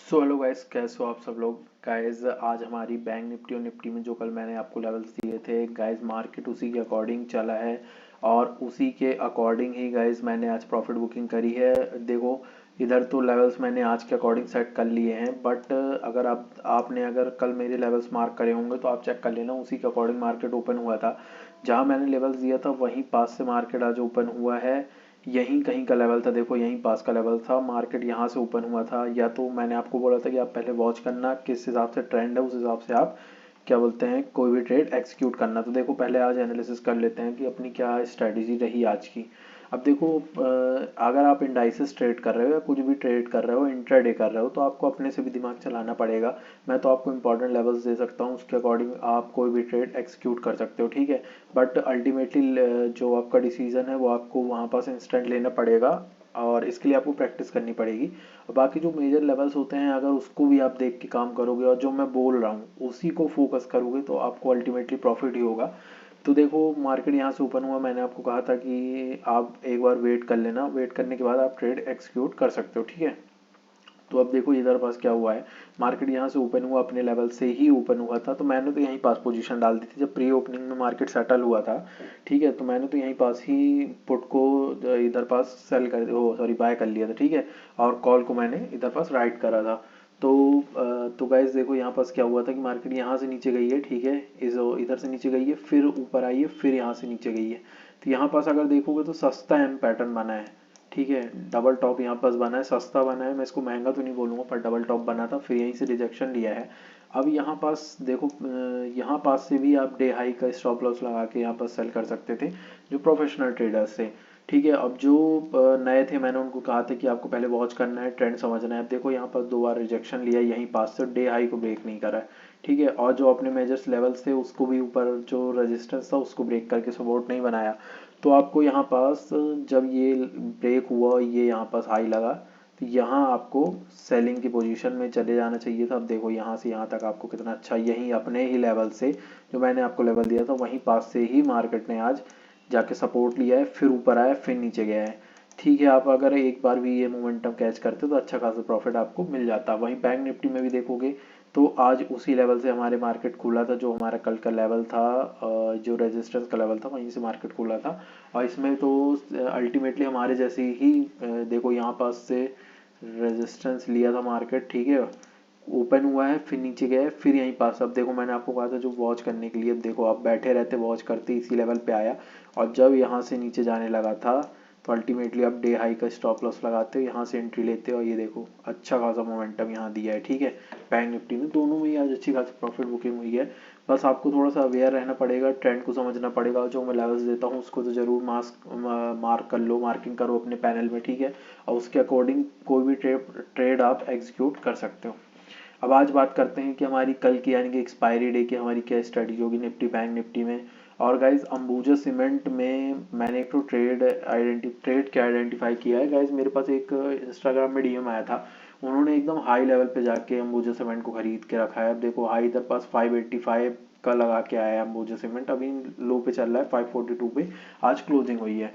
So hello guys, कैसे हो आप सब लोग। गाइस आज हमारी बैंक निफ्टी और निफ्टी में जो कल मैंने आपको लेवल्स दिए थे गाइस, मार्केट उसी के अकॉर्डिंग चला है और उसी के अकॉर्डिंग ही गाइस मैंने आज प्रॉफिट बुकिंग करी है। देखो, इधर तो लेवल्स मैंने आज के अकॉर्डिंग सेट कर लिए हैं, बट अगर आपने अगर कल मेरे लेवल्स मार्क करे होंगे तो आप चेक कर लेना, उसी के अकॉर्डिंग मार्केट ओपन हुआ था। जहां मैंने लेवल्स दिया था वहीं पास से मार्केट आज ओपन हुआ है। यहीं कहीं का लेवल था, देखो यहीं पास का लेवल था, मार्केट यहाँ से ओपन हुआ था। या तो मैंने आपको बोला था कि आप पहले वॉच करना किस हिसाब से ट्रेंड है, उस हिसाब से आप क्या बोलते हैं कोई भी ट्रेड एक्सिक्यूट करना। तो देखो पहले आज एनालिसिस कर लेते हैं कि अपनी क्या स्ट्रेटेजी रही आज की। अब देखो, अगर आप इंडाइसेस ट्रेड कर रहे हो या कुछ भी ट्रेड कर रहे हो, इंट्राडे कर रहे हो, तो आपको अपने से भी दिमाग चलाना पड़ेगा। मैं तो आपको इंपॉर्टेंट लेवल्स दे सकता हूँ, उसके अकॉर्डिंग आप कोई भी ट्रेड एक्सिक्यूट कर सकते हो, ठीक है। बट अल्टीमेटली जो आपका डिसीजन है वो आपको वहाँ पास इंस्टेंट लेना पड़ेगा और इसके लिए आपको प्रैक्टिस करनी पड़ेगी। और बाकी जो मेजर लेवल्स होते हैं अगर उसको भी आप देख के काम करोगे और जो मैं बोल रहा हूँ उसी को फोकस करोगे तो आपको अल्टीमेटली प्रॉफिट ही होगा। तो देखो, मार्केट यहाँ से ओपन हुआ, मैंने आपको कहा था कि आप एक बार वेट कर लेना, वेट करने के बाद आप ट्रेड एक्सिक्यूट कर सकते हो, ठीक है। तो अब देखो इधर पास क्या हुआ है, मार्केट यहाँ से ओपन हुआ, अपने लेवल से ही ओपन हुआ था, तो मैंने तो यहीं पास पोजीशन डाल दी थी जब प्री ओपनिंग में मार्केट सेटल हुआ था, ठीक है। तो मैंने तो यहीं पास ही पुट को इधर पास सेल कर ओ सॉरी बाय कर लिया था, ठीक है। और कॉल को मैंने इधर पास राइट करा था। तो तो गाइस देखो यहाँ पास क्या हुआ था कि मार्केट यहाँ से नीचे गई है, ठीक है। इधर से नीचे गई है, फिर ऊपर आई है, फिर यहाँ से नीचे गई है। तो यहाँ पास अगर देखोगे तो सस्ता एम पैटर्न बना है, ठीक है। डबल टॉप यहाँ पास बना है, सस्ता बना है, मैं इसको महंगा तो नहीं बोलूँगा पर डबल टॉप बना था, फिर यहीं से रिजेक्शन लिया है। अब यहाँ पास देखो, यहाँ पास से भी आप डे हाई का स्टॉप लॉस लगा के यहाँ पास सेल कर सकते थे, जो प्रोफेशनल ट्रेडर्स थे, ठीक है। अब जो नए थे मैंने उनको कहा था कि आपको पहले वॉच करना है, ट्रेंड समझना है। अब देखो यहाँ पास दो बार रिजेक्शन लिया यहीं पास से, डे हाई को ब्रेक नहीं करा है, ठीक है। और जो अपने मेजर्स लेवल्स थे उसको भी ऊपर जो रेजिस्टेंस था उसको ब्रेक करके सपोर्ट नहीं बनाया। तो आपको यहाँ पास जब ये ब्रेक हुआ, ये यहाँ पास हाई लगा, तो यहाँ आपको सेलिंग की पोजीशन में चले जाना चाहिए था। अब देखो यहाँ से यहाँ तक आपको कितना अच्छा, यहीं अपने ही लेवल से जो मैंने आपको लेवल दिया था वहीं पास से ही मार्केट ने आज जाके सपोर्ट लिया है, फिर ऊपर आया, फिर नीचे गया है, ठीक है। आप अगर एक बार भी ये मोमेंटम कैच करते तो अच्छा खासा प्रॉफिट आपको मिल जाता। वहीं बैंक निफ्टी में भी देखोगे तो आज उसी लेवल से हमारे मार्केट खुला था, जो हमारा कल का लेवल था, जो रेजिस्टेंस का लेवल था वहीं से मार्केट खुला था। और इसमें तो अल्टीमेटली हमारे जैसे ही देखो यहाँ पास से रेजिस्टेंस लिया था मार्केट, ठीक है। ओपन हुआ है, फिर नीचे गया है, फिर यहीं पास। अब देखो मैंने आपको कहा था जो वॉच करने के लिए, अब देखो आप बैठे रहते वॉच करते इसी लेवल पे आया, और जब यहाँ से नीचे जाने लगा था तो अल्टीमेटली आप डे हाई का स्टॉप लॉस लगाते हो, यहाँ से एंट्री लेते हो और ये देखो अच्छा खासा मोमेंटम यहाँ दिया है, ठीक है। बैंक निफ्टी में दोनों में ही आज अच्छी खासी प्रॉफिट बुकिंग हुई है। बस आपको थोड़ा सा अवेयर रहना पड़ेगा, ट्रेंड को समझना पड़ेगा। जो मैं लेवल्स देता हूँ उसको तो जरूर मार्क कर लो, मार्किंग करो अपने पैनल में, ठीक है। और उसके अकॉर्डिंग कोई भी ट्रेड आप एग्जीक्यूट कर सकते हो। अब आज बात करते हैं कि हमारी कल की यानी कि एक्सपायरी डे की हमारी क्या स्ट्रेटजी होगी निफ्टी बैंक निफ्टी में। और गाइज अंबुजा सीमेंट में मैंने एक तो ट्रेड क्या आइडेंटिफाई किया है गाइज। मेरे पास एक इंस्टाग्राम में डीएम आया था, उन्होंने एकदम हाई लेवल पे जाके अंबुजा सीमेंट को खरीद के रखा है। अब देखो हाई इधर पास 585 का लगा के आया है अंबुजा सीमेंट, अभी लो पे चल रहा है 542 पे आज क्लोजिंग हुई है।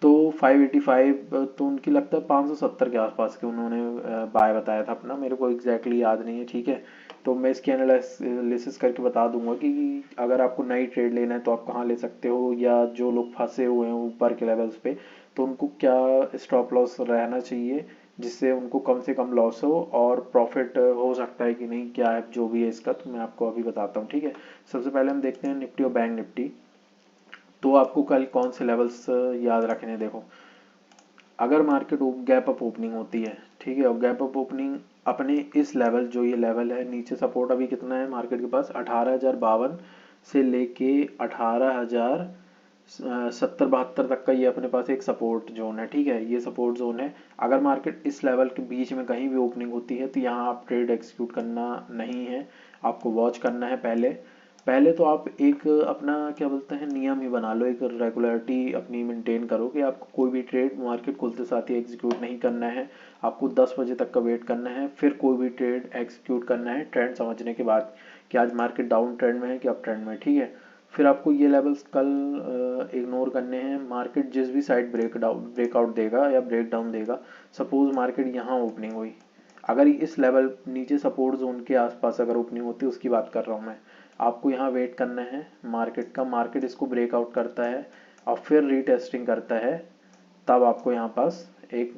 तो 585 तो उनकी लगता है 570 के आसपास के उन्होंने बाय बताया था अपना, मेरे को एग्जैक्टली याद नहीं है, ठीक है। तो मैं इसकी एनालिसिस करके बता दूंगा कि अगर आपको नई ट्रेड लेना है तो आप कहाँ ले सकते हो, या जो लोग फंसे हुए हैं ऊपर के लेवल्स पे तो उनको क्या स्टॉप लॉस रहना चाहिए जिससे उनको कम से कम लॉस हो और प्रॉफिट हो सकता है कि नहीं, क्या है जो भी है इसका, तो मैं आपको अभी बताता हूँ, ठीक है। सबसे पहले हम देखते हैं निफ्टी और बैंक निफ्टी। तो आपको कल कौन से लेवल्स याद रखने, देखो अगर मार्केट गैप अप ओपनिंग होती है, ठीक है, और गैप अप ओपनिंग अपने इस लेवल जो ये लेवल है, नीचे सपोर्ट अभी कितना है मार्केट के पास 18,052 से लेके 18,070-72 तक का ये अपने पास एक सपोर्ट जोन है, ठीक है। ये सपोर्ट जोन है, अगर मार्केट इस लेवल के बीच में कहीं भी ओपनिंग होती है तो यहाँ आप ट्रेड एक्सिक्यूट करना नहीं है, आपको वॉच करना है। पहले पहले तो आप एक अपना क्या बोलते हैं नियम ही बना लो, एक रेगुलरिटी अपनी मेंटेन करो कि आपको कोई भी ट्रेड मार्केट खुलते साथ ही एग्जीक्यूट नहीं करना है। आपको 10 बजे तक का वेट करना है, फिर कोई भी ट्रेड एग्जीक्यूट करना है ट्रेंड समझने के बाद कि आज मार्केट डाउन ट्रेंड में है कि अप ट्रेंड में, ठीक है। फिर आपको ये लेवल्स कल इग्नोर करने हैं। मार्केट जिस भी साइड ब्रेकआउट देगा या ब्रेक डाउन देगा, सपोज मार्केट यहाँ ओपनिंग हुई, अगर इस लेवल नीचे सपोर्ट जोन के आसपास अगर ओपनिंग होती है, उसकी बात कर रहा हूँ मैं, आपको यहाँ वेट करना है मार्केट का। मार्केट इसको ब्रेकआउट करता है और फिर रीटेस्टिंग करता है, तब आपको यहाँ पास एक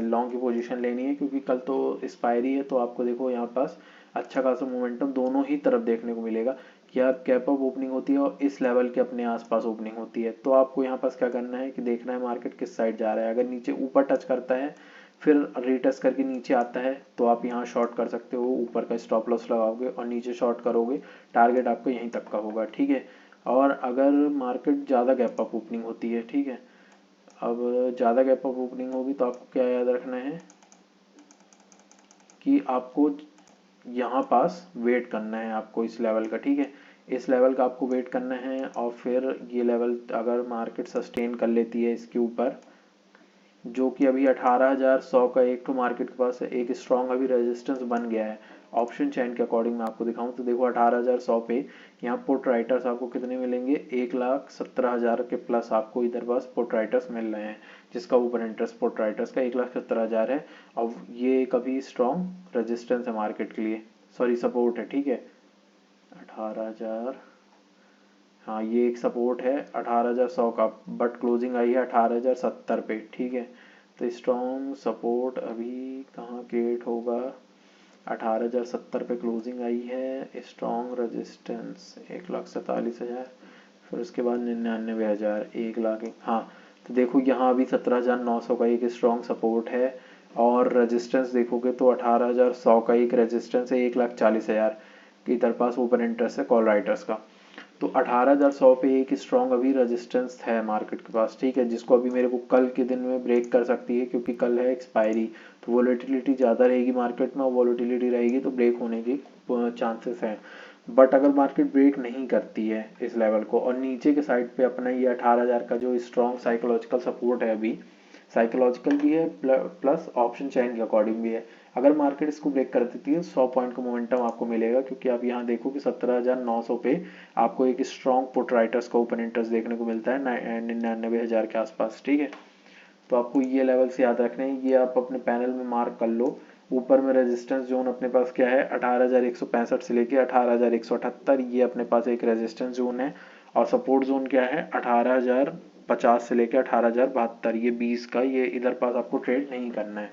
लॉन्ग की पोजीशन लेनी है, क्योंकि कल तो एक्सपायरी है। तो आपको देखो यहाँ पास अच्छा खासा मोमेंटम दोनों ही तरफ देखने को मिलेगा। क्या कैप अप ओपनिंग होती है और इस लेवल के अपने आसपास ओपनिंग होती है। तो आपको यहाँ पास क्या करना है कि देखना है मार्केट किस साइड जा रहा है। अगर नीचे ऊपर टच करता है फिर रीटेस्ट करके नीचे आता है तो आप यहाँ शॉर्ट कर सकते हो, ऊपर का स्टॉप लॉस लगाओगे और नीचे शॉर्ट करोगे, टारगेट आपको यहीं तक का होगा, ठीक है। और अगर मार्केट ज़्यादा गैप अप ओपनिंग होती है, ठीक है, अब ज़्यादा गैप अप ओपनिंग होगी तो आपको क्या याद रखना है कि आपको यहाँ पास वेट करना है, आपको इस लेवल का, ठीक है, इस लेवल का आपको वेट करना है। और फिर ये लेवल अगर मार्केट सस्टेन कर लेती है इसके ऊपर, जो कि अभी 18,100 का एक तो मार्केट के पास एक स्ट्रॉन्ग अभी रेजिस्टेंस बन गया है। ऑप्शन चैन के अकॉर्डिंग मैं आपको दिखाऊं तो देखो 18,100 पे यहाँ पुट राइटर्स आपको कितने मिलेंगे, 1,17,000 के प्लस आपको इधर पास पुट राइटर्स मिल रहे हैं, जिसका ऊपर इंटरेस्ट पुट राइटर्स का 1,17,000 है। अब ये कभी स्ट्रॉन्ग रेजिस्टेंस है मार्केट के लिए, सॉरी सपोर्ट है, ठीक है, 18,000, हाँ ये एक सपोर्ट है 18,100 का, बट क्लोजिंग आई है 18,070 पे, ठीक है। तो स्ट्रॉन्ग सपोर्ट अभी कहाँ क्रिएट होगा, 18,070 पे क्लोजिंग आई है। स्ट्रॉन्ग रेजिस्टेंस 1,47,000, फिर उसके बाद 99,000, 1,00,000, हाँ। तो देखो यहाँ अभी 17,900 का एक स्ट्रॉन्ग सपोर्ट है और रेजिस्टेंस देखोगे तो 18,100 का एक रेजिस्टेंस है, 1,40,000 की इधर पास ऊपर इंटरेस्ट है कॉल राइटर्स का। तो 18,100 पे एक स्ट्रॉन्ग अभी रेजिस्टेंस है मार्केट के पास, ठीक है, जिसको अभी मेरे को कल के दिन में ब्रेक कर सकती है, क्योंकि कल है एक्सपायरी। तो वोलेटिलिटी ज़्यादा रहेगी मार्केट में और वोलेटिलिटी रहेगी तो ब्रेक होने की चांसेस हैं। बट अगर मार्केट ब्रेक नहीं करती है इस लेवल को और नीचे के साइड पे अपना ये 18,000 का जो स्ट्रॉन्ग साइकोलॉजिकल सपोर्ट है, अभी साइकोलॉजिकल भी है प्लस ऑप्शन चैन के अकॉर्डिंग भी है, अगर मार्केट इसको ब्रेक कर देती है 100 पॉइंट का मोमेंटम आपको मिलेगा। क्योंकि आप यहाँ देखो कि 17,900 पे आपको एक स्ट्रॉन्ग पुट राइटर्स का ओपन इंटरेस्ट देखने को मिलता है 99,000 के आसपास, ठीक है। तो आपको ये लेवल्स याद रखने हैं, ये आप अपने पैनल में मार्क कर लो। ऊपर में रेजिस्टेंस जोन अपने पास क्या है 18,165 से लेके 18,178, ये अपने पास एक रेजिस्टेंस जोन है। और सपोर्ट जोन क्या है 18,050 से लेके 18,072, ये 20 का, ये इधर पास आपको ट्रेड नहीं करना है।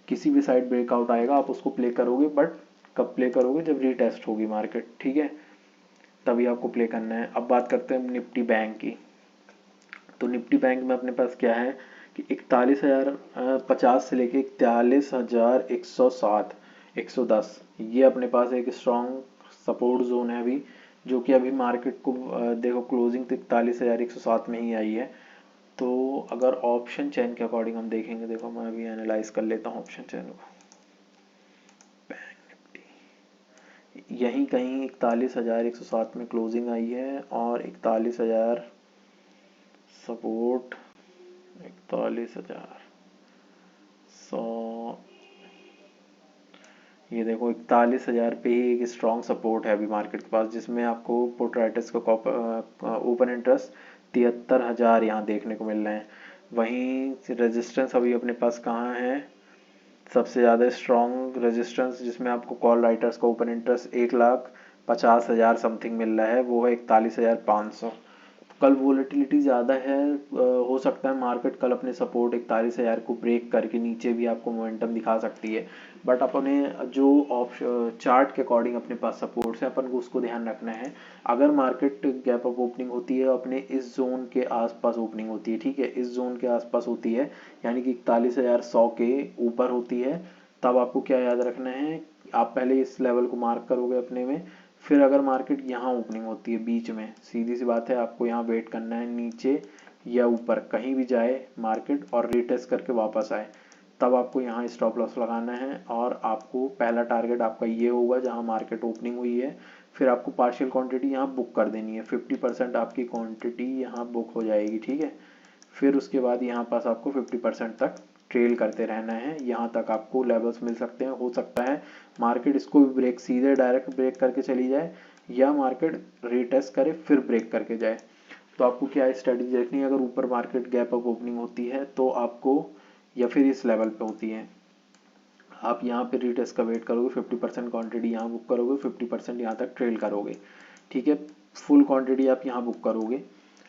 किसी भी साइड ब्रेकआउट आएगा आप उसको प्ले करोगे, बट कब प्ले करोगे, जब रीटेस्ट होगी मार्केट, ठीक है, तभी आपको प्ले करना है। अब बात करते हैं निफ्टी बैंक की। तो निफ्टी बैंक में अपने पास क्या है कि 41,050 से लेके 41,107, 110, ये अपने पास एक स्ट्रॉन्ग सपोर्ट जोन है अभी, जो कि अभी मार्केट को देखो क्लोजिंग तो 41,107 में ही आई है। तो अगर ऑप्शन चैन के अकॉर्डिंग हम देखेंगे, देखो मैं अभी एनालाइज कर लेता हूँ ऑप्शन चैन को, यहीं कहीं 41,107 में क्लोजिंग आई है और 41,000 सपोर्ट, 41,100, ये देखो 41,000 पे ही एक स्ट्रॉन्ग सपोर्ट है अभी मार्केट के पास, जिसमें आपको पुट राइटर्स का ओपन इंटरेस्ट 73,000 यहाँ देखने को मिल रहे हैं। वहीं रेजिस्टेंस अभी अपने पास कहाँ है, सबसे ज़्यादा स्ट्रॉन्ग रेजिस्टेंस जिसमें आपको कॉल राइटर्स का ओपन इंटरेस्ट 1,50,000 समथिंग मिल रहा है, वो है 41,500। कल वोलेटिलिटी ज़्यादा है, हो सकता है मार्केट कल अपने सपोर्ट 41,000 को ब्रेक करके नीचे भी आपको मोमेंटम दिखा सकती है। बट अपने जो चार्ट के अकॉर्डिंग अपने पास सपोर्ट्स है, अपन को उसको ध्यान रखना है। अगर मार्केट गैप अप ओपनिंग होती है अपने इस जोन के आसपास ओपनिंग होती है, ठीक है, इस जोन के आसपास होती है, यानी कि 41,100 के ऊपर होती है, तब आपको क्या याद रखना है, आप पहले इस लेवल को मार्क करोगे अपने में। फिर अगर मार्केट यहाँ ओपनिंग होती है बीच में, सीधी सी बात है, आपको यहाँ वेट करना है नीचे या ऊपर कहीं भी जाए मार्केट और रीटेस्ट करके वापस आए, तब आपको यहाँ स्टॉप लॉस लगाना है। और आपको पहला टारगेट आपका ये होगा जहाँ मार्केट ओपनिंग हुई है, फिर आपको पार्शियल क्वांटिटी यहाँ बुक कर देनी है, 50% आपकी क्वांटिटी यहाँ बुक हो जाएगी, ठीक है। फिर उसके बाद यहाँ पास आपको 50% तक ट्रेल करते रहना है, यहाँ तक आपको लेवल्स मिल सकते हैं। हो सकता है मार्केट इसको भी ब्रेक, सीधे डायरेक्ट ब्रेक करके चली जाए, या मार्केट रीटेस्ट करे फिर ब्रेक करके जाए। तो आपको क्या स्ट्रेटजी रखनी है, अगर ऊपर मार्केट गैप अप ओपनिंग होती है तो आपको, या फिर इस लेवल पे होती है, आप यहाँ पे रीटेस्ट का वेट करोगे, 50% क्वांटिटी यहाँ बुक करोगे, 50% यहाँ तक ट्रेल करोगे, ठीक है। फुल क्वांटिटी आप यहाँ बुक करोगे।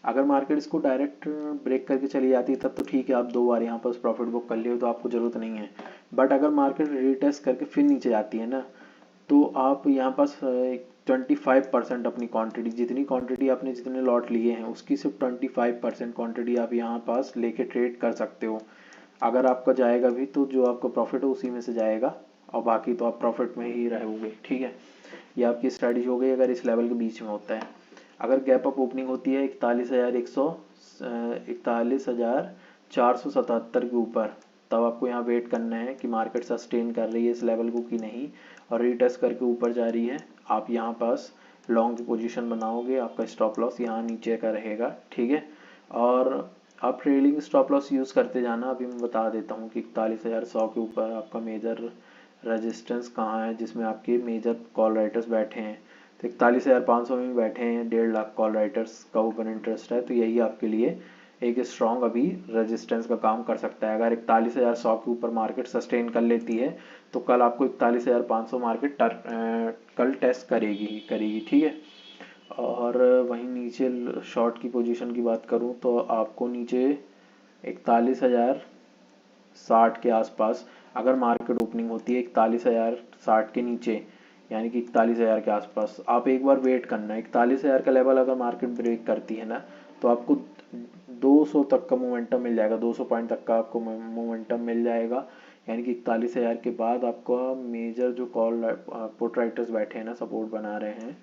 अगर मार्केट इसको डायरेक्ट ब्रेक करके चली जाती है तब तो ठीक है, आप 2 बार यहाँ पर प्रॉफिट बुक कर लिए तो आपको ज़रूरत नहीं है। बट अगर मार्केट रीटेस्ट करके फिर नीचे जाती है ना, तो आप यहाँ पास 25% अपनी क्वांटिटी, जितनी क्वांटिटी आपने जितने लॉट लिए हैं उसकी सिर्फ 25% क्वांटिटी आप यहाँ पास लेके ट्रेड कर सकते हो। अगर आपका जाएगा भी तो जो आपका प्रॉफिट है उसी में से जाएगा, और बाकी तो आप प्रॉफिट में ही रहोगे, ठीक है। ये आपकी स्ट्रैटेजी हो गई अगर इस लेवल के बीच में होता है। अगर गैप अप ओपनिंग होती है 41,477 के ऊपर, तब आपको यहाँ वेट करना है कि मार्केट सस्टेन कर रही है इस लेवल को कि नहीं, और रीटेस्ट करके ऊपर जा रही है, आप यहाँ पास लॉन्ग की पोजीशन बनाओगे। आपका स्टॉप लॉस यहाँ नीचे का रहेगा, ठीक है। और आप ट्रेलिंग स्टॉप लॉस यूज़ करते जाना। अभी मैं बता देता हूँ कि 41,100 के ऊपर आपका मेजर रेजिस्टेंस कहाँ है, जिसमें आपके मेजर कॉल राइटर्स बैठे हैं। तो 41,500 में बैठे हैं, 1.5 लाख कॉल राइटर्स का ओपन इंटरेस्ट है, तो यही आपके लिए एक स्ट्रॉन्ग अभी रेजिस्टेंस का काम कर सकता है। अगर 41,100 के ऊपर मार्केट सस्टेन कर लेती है तो कल आपको 41,500 मार्केट कल टेस्ट करेगी, ठीक है। और वहीं नीचे शॉर्ट की पोजीशन की बात करूं तो आपको नीचे 41,060 के आसपास अगर मार्केट ओपनिंग होती है 41,060 के नीचे, यानी कि 41,000 के आसपास, आप एक बार वेट करना। 41,000 का लेवल अगर मार्केट ब्रेक करती है ना, तो आपको 200 तक का मोमेंटम मिल जाएगा, 200 पॉइंट तक का आपको मोमेंटम मिल जाएगा। यानी कि 41,000 के बाद आपका मेजर जो कॉल पुट राइटर्स बैठे हैं ना, सपोर्ट बना रहे हैं,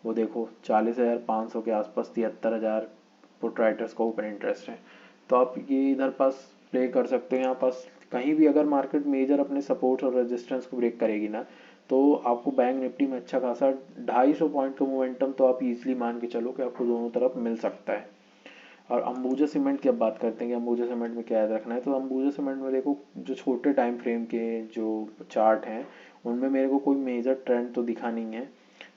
वो देखो 40,500 के आसपास 73,000 पुट राइटर्स का ओपन इंटरेस्ट है। तो आप ये इधर पास प्ले कर सकते हो। यहाँ पास कहीं भी अगर मार्केट मेजर अपने सपोर्ट और रेजिस्टेंस को ब्रेक करेगी ना, तो आपको बैंक निफ्टी में अच्छा खासा 250 पॉइंट का मोमेंटम तो आप इजीली मान के चलो कि आपको दोनों तरफ मिल सकता है। और अंबुजा सीमेंट की अब बात करते हैं कि अंबुजा सीमेंट में क्या याद रखना है। तो अंबुजा सीमेंट में देखो, जो छोटे टाइम फ्रेम के जो चार्ट हैं उनमें मेरे को कोई मेजर ट्रेंड तो दिखा नहीं है,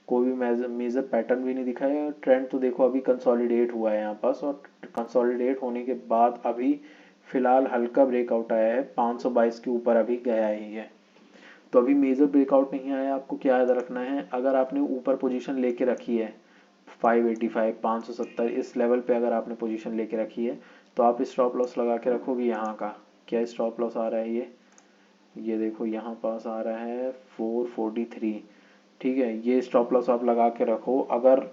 कोई भी मेजर पैटर्न भी नहीं दिखा है। ट्रेंड तो देखो अभी कंसोलिडेट हुआ है यहाँ पास, और कंसोलिडेट होने के बाद अभी फिलहाल हल्का ब्रेकआउट आया है, 522 के ऊपर अभी गया ही है। तो अभी मेजर ब्रेकआउट नहीं आया। आपको क्या याद रखना है, अगर आपने ऊपर पोजीशन लेके रखी है 585 570 इस लेवल पे अगर आपने पोजीशन लेके रखी है, तो आप स्टॉप लॉस लगा के रखोगे। यहाँ का क्या स्टॉप लॉस आ रहा है, ये देखो यहाँ पास आ रहा है 443, ठीक है। ये स्टॉप लॉस आप लगा के रखो। अगर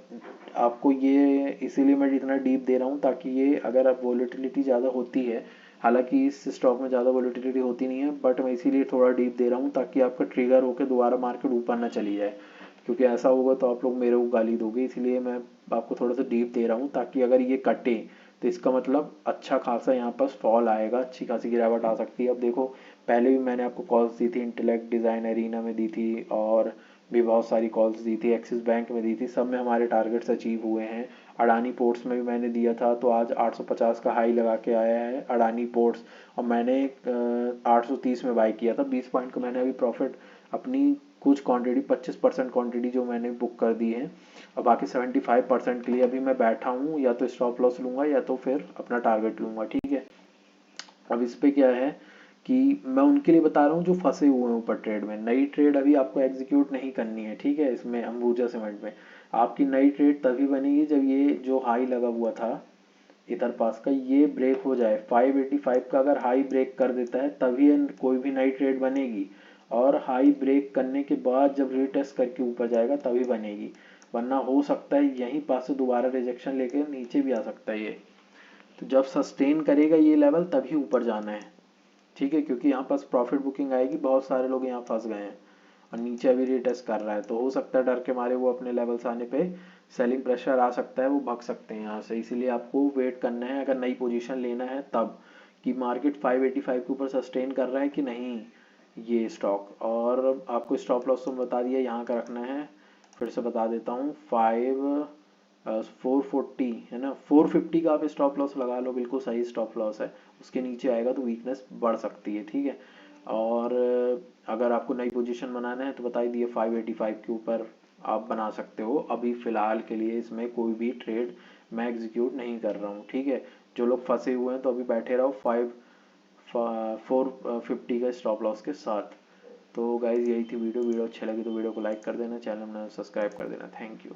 आपको ये, इसीलिए मैं इतना डीप दे रहा हूँ ताकि ये, अगर आप वोलेटिलिटी ज़्यादा होती है, हालांकि इस स्टॉक में ज़्यादा वोलेटिलिटी होती नहीं है, बट मैं इसीलिए थोड़ा डीप दे रहा हूँ ताकि आपका ट्रिगर होकर दोबारा मार्केट ऊपर ना चली जाए, क्योंकि ऐसा होगा तो आप लोग मेरे को गाली दोगे। इसलिए मैं आपको थोड़ा सा डीप दे रहा हूँ ताकि अगर ये कटे तो इसका मतलब अच्छा खासा यहाँ पर फॉल आएगा, अच्छी खासी गिरावट आ सकती है। अब देखो, पहले भी मैंने आपको कॉल्स दी थी, इंटेलेक्ट डिज़ाइन एरीना में दी थी, और भी बहुत सारी कॉल्स दी थी, एक्सिस बैंक में दी थी, सब में हमारे टारगेट्स अचीव हुए हैं। अडानी पोर्ट्स में भी मैंने दिया था, तो आज 850 का हाई लगा के आया है अडानी पोर्ट्स, और मैंने 830 में बाई किया था। 20 पॉइंट का मैंने अभी प्रॉफिट अपनी कुछ क्वांटिटी 25% क्वांटिटी जो मैंने बुक कर दी है, और बाकी 75% के लिए अभी मैं बैठा हूँ, या तो स्टॉप लॉस लूँगा या तो फिर अपना टारगेट लूँगा, ठीक है। अब इस पे क्या है कि मैं उनके लिए बता रहा हूँ जो फंसे हुए हैं ऊपर ट्रेड में। नई ट्रेड अभी आपको एग्जीक्यूट नहीं करनी है, ठीक है। इसमें अंबुजा सीमेंट में आपकी नई ट्रेड तभी बनेगी जब ये जो हाई लगा हुआ था इधर पास का, ये ब्रेक हो जाए। 585 का अगर हाई ब्रेक कर देता है तभी कोई भी नई ट्रेड बनेगी, और हाई ब्रेक करने के बाद जब रीटेस्ट करके ऊपर जाएगा तभी बनेगी, वरना हो सकता है यहीं पास से दोबारा रिजेक्शन लेके नीचे भी आ सकता है ये। तो जब सस्टेन करेगा ये लेवल तभी ऊपर जाना है, ठीक है, क्योंकि यहाँ पास प्रॉफिट बुकिंग आएगी। बहुत सारे लोग यहाँ फंस गए हैं और नीचे अभी रीटेस्ट कर रहा है, तो हो सकता है डर के मारे वो अपने लेवल्स आने पे सेलिंग प्रेशर आ सकता है, वो भाग सकते हैं यहाँ से। इसीलिए आपको वेट करना है अगर नई पोजीशन लेना है तब, कि मार्केट 585 के ऊपर सस्टेन कर रहा है कि नहीं ये स्टॉक। और आपको स्टॉप लॉस तो बता दिया यहाँ का रखना है, फिर से बता देता हूँ, 440 है ना, 450 का आप स्टॉप लॉस लगा लो, बिल्कुल सही स्टॉप लॉस है। उसके नीचे आएगा तो वीकनेस बढ़ सकती है, ठीक है। और अगर आपको नई पोजीशन बनाना है तो बता ही दिए 585 के ऊपर आप बना सकते हो। अभी फिलहाल के लिए इसमें कोई भी ट्रेड मैं एग्जीक्यूट नहीं कर रहा हूँ, ठीक है। जो लोग फंसे हुए हैं तो अभी बैठे रहो 450 का स्टॉप लॉस के साथ। तो गाइज यही थी वीडियो अच्छी लगी तो वीडियो को लाइक कर देना, चैनल में सब्सक्राइब कर देना। Thank you.